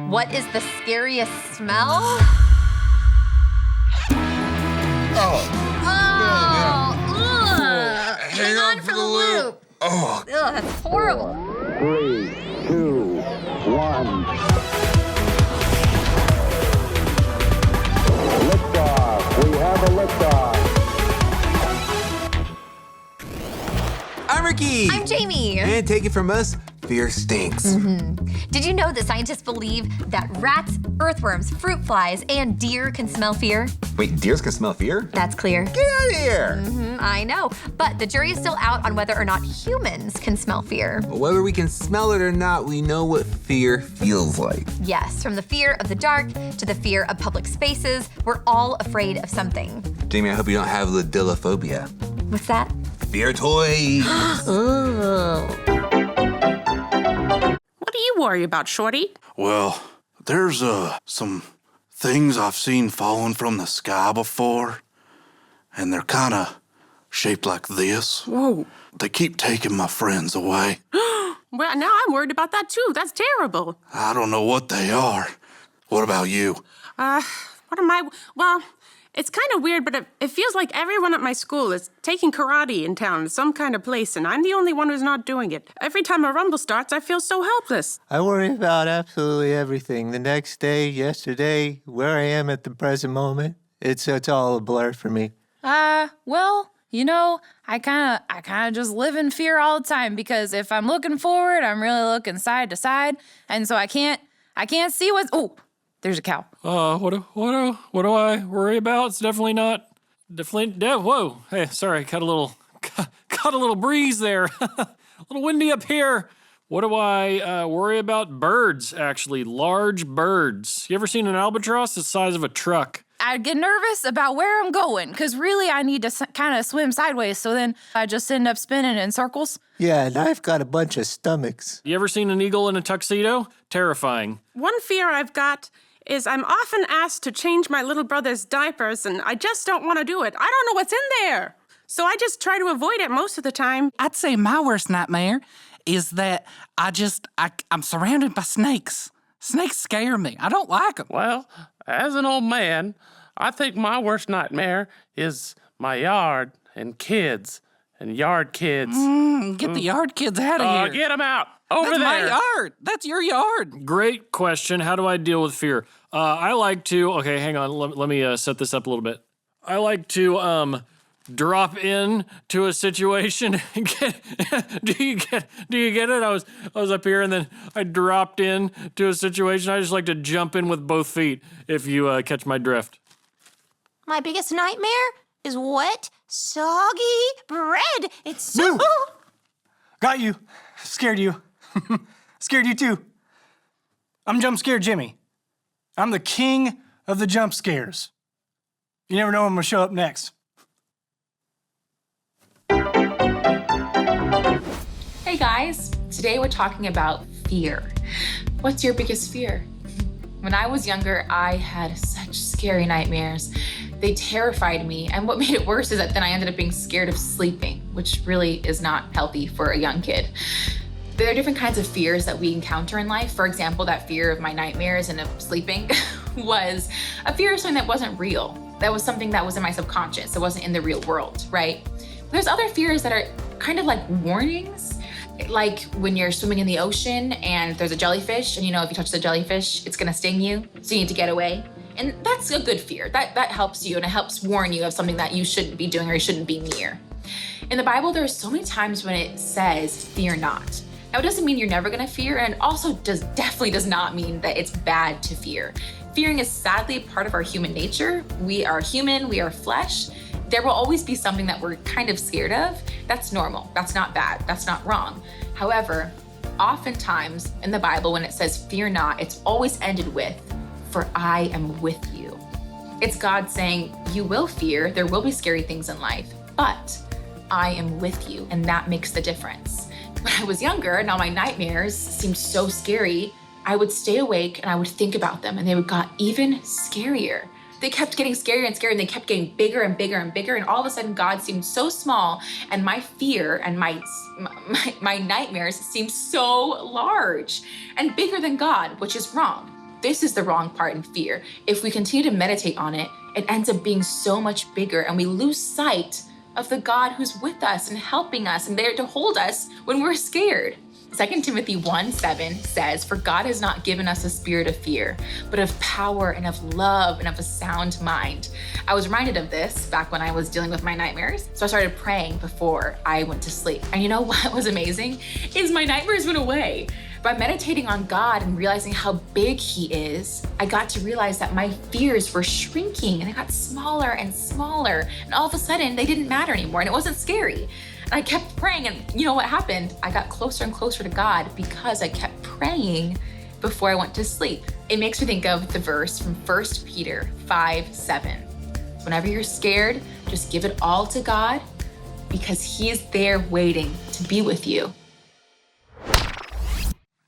What is the scariest smell? Hang on for the loop. Ugh, that's horrible. 3, 2, 1. Liftoff. We have a liftoff. I'm Ricky. I'm Jamie. And take it from us, fear stinks. Did you know that scientists believe that rats, earthworms, fruit flies, and deer can smell fear? Wait, deers can smell fear? That's clear. Get out of here! I know, but the jury is still out on whether or not humans can smell fear. Whether we can smell it or not, we know what fear feels like. Yes, from the fear of the dark to the fear of public spaces, we're all afraid of something. Jamie, I hope you don't have Phobia. What's that? Fear toys. What do you worry about, Shorty? Well, there's some things I've seen falling from the sky before, and they're kind of shaped like this. Whoa. They keep taking my friends away. Well, now I'm worried about that, too. That's terrible. I don't know what they are. What about you? What am I... Well, it's kind of weird, but it feels like everyone at my school is taking karate in town, some kind of place, and I'm the only one who's not doing it. Every time a rumble starts, I feel so helpless. I worry about absolutely everything. The next day, yesterday, where I am at the present moment. It's all a blur for me. Well, you know, I kind of just live in fear all the time because if I'm looking forward, I'm really looking side to side, and so I can't see what's. Oh, there's a cow. What do I worry about? It's definitely not. Whoa! Hey, sorry, caught a little breeze there. A little windy up here. What do I worry about? Birds, actually, large birds. You ever seen an albatross the size of a truck? I get nervous about where I'm going because really I need to kind of swim sideways, so then I just end up spinning in circles. Yeah, and I've got a bunch of stomachs. You ever seen an eagle in a tuxedo? Terrifying. One fear I've got is I'm often asked to change my little brother's diapers, and I just don't want to do it. I don't know what's in there. So I just try to avoid it most of the time. I'd say my worst nightmare is that I'm surrounded by snakes. Snakes scare me. I don't like them. Well, as an old man, I think my worst nightmare is my yard and kids and yard kids. Get the yard kids out of here. Get them out. Over That's there. my yard. That's your yard. Great question. How do I deal with fear? I like to, okay, hang on. Let me set this up a little bit. I like to drop in to a situation. Do you get it? I was up here and then I dropped in to a situation. I just like to jump in with both feet if you catch my drift. My biggest nightmare is wet, soggy bread. It's so... Got you. Scared you. Scared you too. I'm Jump Scare Jimmy. I'm the king of the jump scares. You never know when I'm gonna show up next. Hey guys, today we're talking about fear. What's your biggest fear? When I was younger, I had such scary nightmares. They terrified me, and what made it worse is that then I ended up being scared of sleeping, which really is not healthy for a young kid. There are different kinds of fears that we encounter in life. For example, that fear of my nightmares and of sleeping was a fear of something that wasn't real. That was something that was in my subconscious. It wasn't in the real world, right? There's other fears that are kind of like warnings, like when you're swimming in the ocean and there's a jellyfish, and you know if you touch the jellyfish, it's gonna sting you, so you need to get away. And that's a good fear. That helps you, and it helps warn you of something that you shouldn't be doing or you shouldn't be near. In the Bible, there's so many times when it says, fear not. Now, it doesn't mean you're never gonna fear, and it also definitely does not mean that it's bad to fear. Fearing is sadly part of our human nature. We are human, we are flesh. There will always be something that we're kind of scared of. That's normal, that's not bad, that's not wrong. However, oftentimes in the Bible, when it says fear not, it's always ended with, for I am with you. It's God saying, you will fear, there will be scary things in life, but I am with you, and that makes the difference. When I was younger and all my nightmares seemed so scary, I would stay awake and I would think about them, and they would got even scarier. They kept getting scarier and scarier, and they kept getting bigger and bigger and bigger, and all of a sudden God seemed so small, and my fear and my nightmares seemed so large and bigger than God, which is wrong. this is the wrong part in fear. If we continue to meditate on it, it ends up being so much bigger, and we lose sight of the God who's with us and helping us and there to hold us when we're scared. 2 Timothy 1:7 says, "For God has not given us a spirit of fear, but of power and of love and of a sound mind." I was reminded of this back when I was dealing with my nightmares. So I started praying before I went to sleep. And you know what was amazing? Is my nightmares went away. By meditating on God and realizing how big He is, I got to realize that my fears were shrinking and they got smaller and smaller. And all of a sudden, they didn't matter anymore and it wasn't scary. And I kept praying, and you know what happened? I got closer and closer to God because I kept praying before I went to sleep. It makes me think of the verse from 1 Peter 5:7. Whenever you're scared, just give it all to God because He is there waiting to be with you.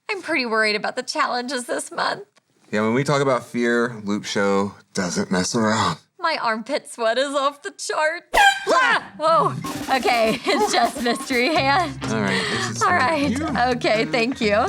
I'm pretty worried about the challenges this month. Yeah, when we talk about fear, Loop Show doesn't mess around. My armpit sweat is off the chart. Ah! Whoa. Okay, it's just mystery hand. All right, this is All right. Okay, thank you.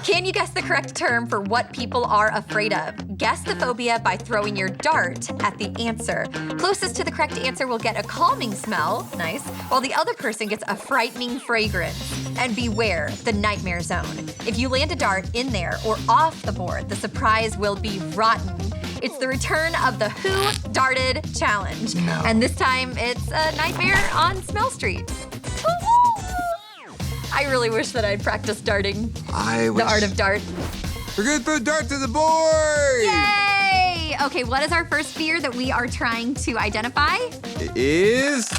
Can you guess the correct term for what people are afraid of? Guess the phobia by throwing your dart at the answer. Closest to the correct answer will get a calming smell, nice, while the other person gets a frightening fragrance. And beware, the nightmare zone. If you land a dart in there or off the board, the surprise will be rotten. It's the return of the Who Darted Challenge. No. And this time, it's a nightmare on Smell Street. I really wish that I'd practiced darting. The art of dart. We're gonna throw dart to the board! Yay! Okay, what is our first fear that we are trying to identify? It is...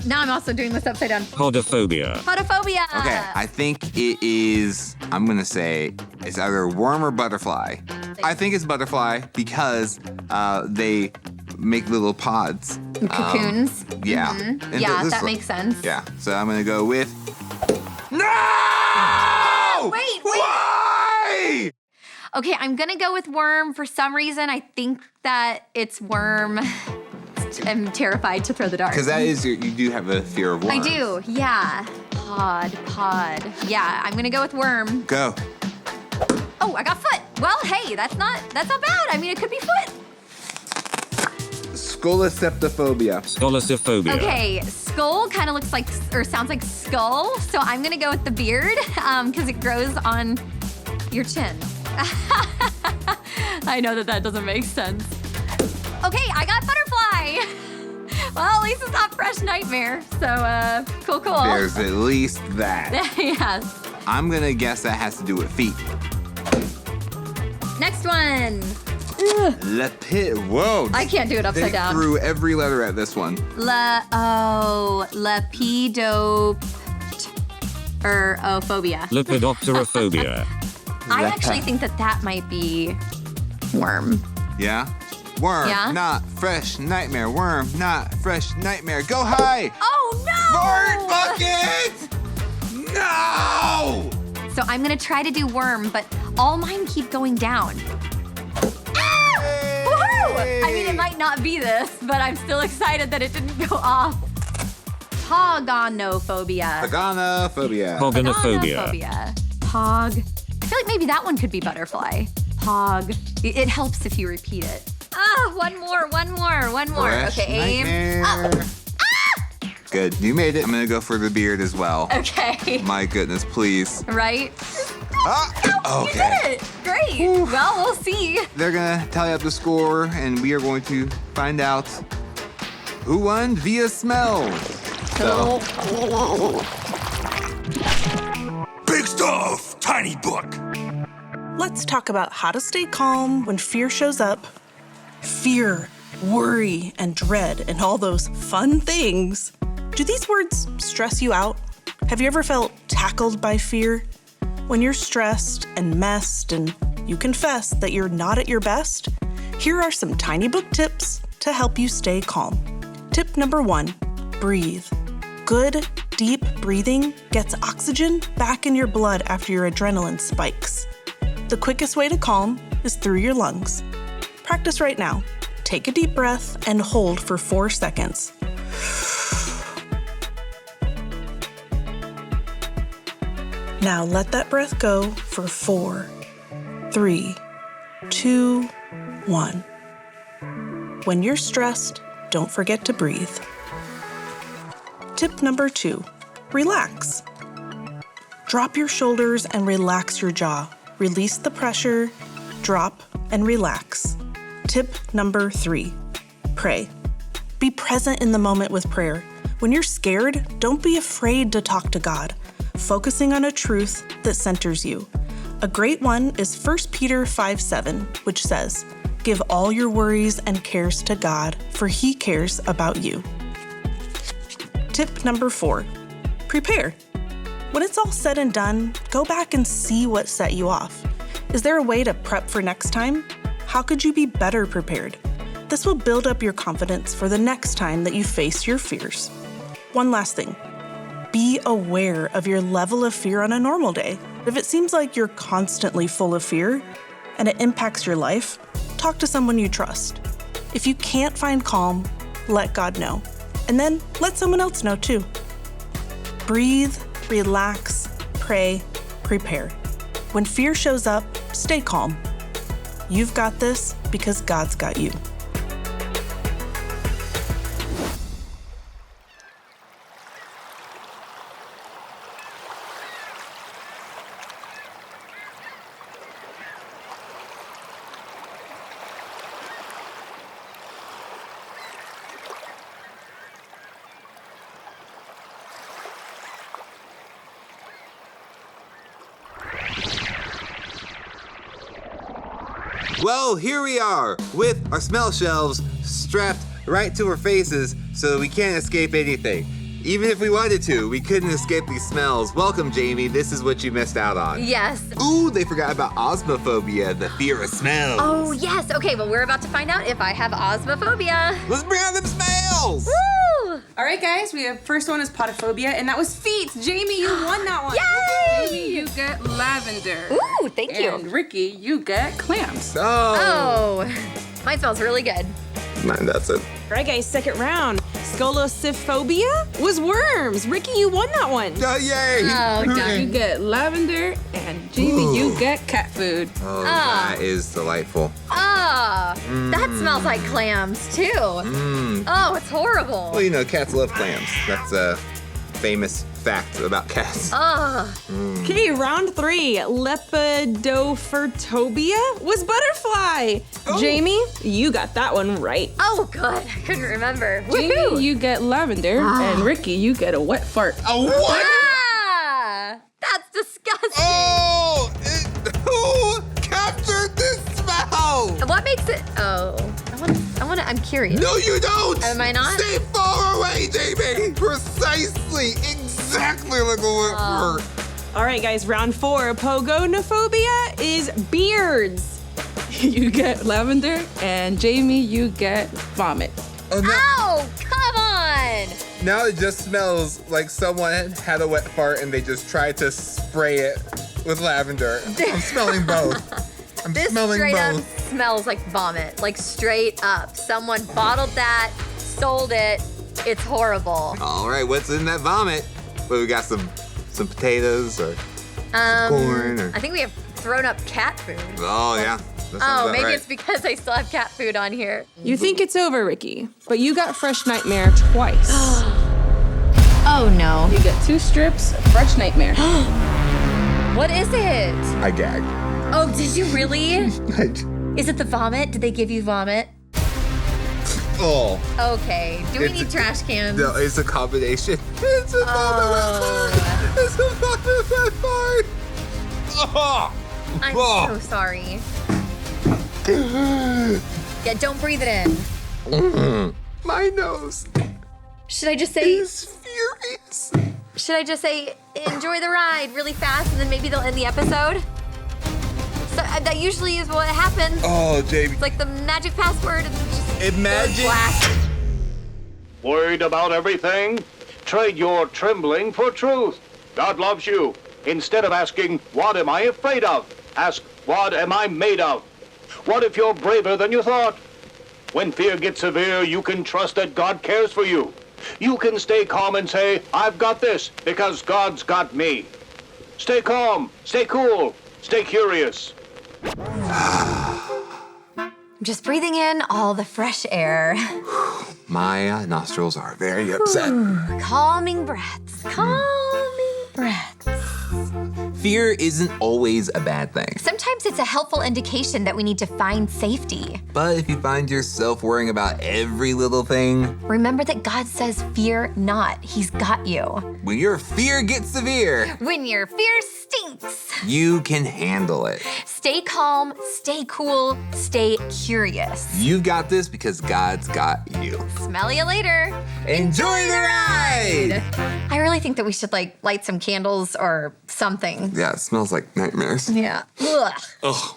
Now I'm also doing this upside down. Podophobia. Podophobia! Okay, I think it is, I'm gonna say, it's either worm or butterfly. I think it's butterfly because they make little pods. Cocoons. Yeah. Mm-hmm. And Yeah, this that one- makes sense. Yeah, so I'm gonna go with... No! Wait! Why? Okay, I'm gonna go with worm. For some reason, I think that it's worm. I'm terrified to throw the dart. Because that is, you do have a fear of worms. I do, yeah. Pod. Yeah, I'm gonna go with worm. Go. Oh, I got foot. Well, hey, that's not bad. I mean, it could be foot. Scoloceptophobia. Scolosophobia. Okay, skull kind of looks like, or sounds like skull, so I'm gonna go with the beard, because it grows on your chin. I know that doesn't make sense. Okay, I got butterfly. Well, at least it's not fresh nightmare, so cool. There's at least that. Yes. I'm gonna guess that has to do with feet. Next one. Whoa. I can't do it upside down. They threw every letter at this one. Phobia. Lepidopterophobia. I actually think that might be worm. Yeah? Worm, Yeah? not fresh nightmare. Worm, not fresh nightmare. Go high! Oh no! Fart bucket! No! So I'm gonna try to do worm, but all mine keep going down. Ah! Woohoo! I mean, it might not be this, but I'm still excited that it didn't go off. Pogonophobia. Pogonophobia. Pogonophobia. Pog. I feel like maybe that one could be butterfly. Pog. It helps if you repeat it. One more. Fresh Okay, aim. nightmare. Good, you made it. I'm gonna go for the beard as well. Okay. My goodness, please. Right? Okay. You did it! Great. Well, we'll see. They're gonna tally up the score, and we are going to find out who won via smell. So, Big stuff, tiny book. Let's talk about how to stay calm when fear shows up. Fear, worry, and dread, and all those fun things. Do these words stress you out? Have you ever felt tackled by fear? When you're stressed and messed and you confess that you're not at your best, here are some tiny book tips to help you stay calm. Tip number 1, breathe. Good, deep breathing gets oxygen back in your blood after your adrenaline spikes. The quickest way to calm is through your lungs. Practice right now. Take a deep breath and hold for 4 seconds. Now let that breath go for 4, 3, 2, 1. When you're stressed, don't forget to breathe. Tip number 2, relax. Drop your shoulders and relax your jaw. Release the pressure, drop, and relax. Tip number 3, pray. Be present in the moment with prayer. When you're scared, don't be afraid to talk to God, focusing on a truth that centers you. A great one is 1 Peter 5:7, which says, "Give all your worries and cares to God, for He cares about you." Tip number 4, prepare. When it's all said and done, go back and see what set you off. Is there a way to prep for next time? How could you be better prepared? This will build up your confidence for the next time that you face your fears. One last thing. Be aware of your level of fear on a normal day. If it seems like you're constantly full of fear and it impacts your life, talk to someone you trust. If you can't find calm, let God know. And then let someone else know too. Breathe, relax, pray, prepare. When fear shows up, stay calm. You've got this because God's got you. Well, here we are with our smell shelves strapped right to our faces so that we can't escape anything. Even if we wanted to, we couldn't escape these smells. Welcome, Jamie. This is what you missed out on. Yes. Ooh, they forgot about osmophobia, the fear of smells. Oh, yes. Okay, well, we're about to find out if I have osmophobia. Let's bring out them smells. Woo! All right, guys, we have first one is potophobia, and that was feet. Jamie, you won that one. Yay! Jamie, you get lavender. Ooh, thank you. And Ricky, you get clams. Oh, mine smells really good. Mine does it. All right, guys, second round. Scolosyphobia was worms. Ricky, you won that one. Yay! Oh, done. You get lavender, and Jamie, you get cat food. Oh, that is delightful. Ah, that smells like clams too. Oh, it's horrible. Well, you know, cats love clams. That's a famous fact about cats. Okay, round 3. Lepidopterobia was butterfly. Jamie, you got that one right. Oh, good. I couldn't remember. Jamie, Woohoo! you get lavender, and Ricky, you get a wet fart. A what? Ah, that's disgusting. Oh! Who captured this smell? What makes it? Oh, I'm curious. No, you don't! Am I not? Stay far away, Jamie! Precisely, exactly like a wet fart. All right, guys, round 4. Pogonophobia is beards. You get lavender, and Jamie, you get vomit. Oh, no. Ow! Come on! Now it just smells like someone had a wet fart and they just tried to spray it with lavender. I'm smelling both. This straight up smells like vomit. Like straight up. Someone bottled that, sold it. It's horrible. All right, what's in that vomit? Well, we got some potatoes or corn or... I think we have thrown up cat food. Oh, yeah. Oh, maybe it's because I still have cat food on here. You think it's over, Ricky, but you got fresh nightmare twice. Oh, no. You get 2 strips of fresh nightmare. What is it? I gagged. Oh, did you really? Is it the vomit? Did they give you vomit? Oh. Okay. Do we need trash cans? No, it's a combination. It's a vomit. It's a vomit fart. Oh. I'm so sorry. Yeah, don't breathe it in. My nose. Should I just say... He's furious. Should I just say, enjoy the ride really fast, and then maybe they'll end the episode? So, that usually is what happens. Oh, Jamie. It's like the magic password. And just Imagine. black. Worried about everything? Trade your trembling for truth. God loves you. Instead of asking, what am I afraid of? Ask, what am I made of? What if you're braver than you thought? When fear gets severe, you can trust that God cares for you. You can stay calm and say, I've got this, because God's got me. Stay calm, stay cool, stay curious. I'm just breathing in all the fresh air. My nostrils are very upset. Calming breaths. Calming breaths. Fear isn't always a bad thing. Sometimes it's a helpful indication that we need to find safety. But if you find yourself worrying about every little thing, remember that God says, fear not. He's got you. when your fear gets severe, When your fear stinks, you can handle it. stay calm, stay cool, stay curious. You've got this because God's got you. Smell you later. Enjoy the ride! I really think that we should light some candles or something. Yeah, it smells like nightmares. Yeah. Ugh. Ugh.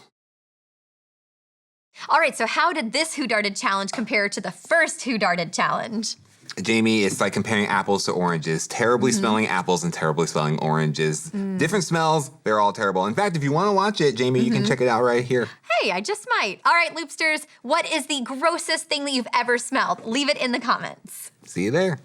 All right, so how did this Who Darted challenge compare to the first Who Darted challenge? Jamie, it's like comparing apples to oranges. Terribly smelling apples and terribly smelling oranges. Different smells, they're all terrible. In fact, if you want to watch it, Jamie, you can check it out right here. Hey, I just might. All right, Loopsters, what is the grossest thing that you've ever smelled? Leave it in the comments. See you there.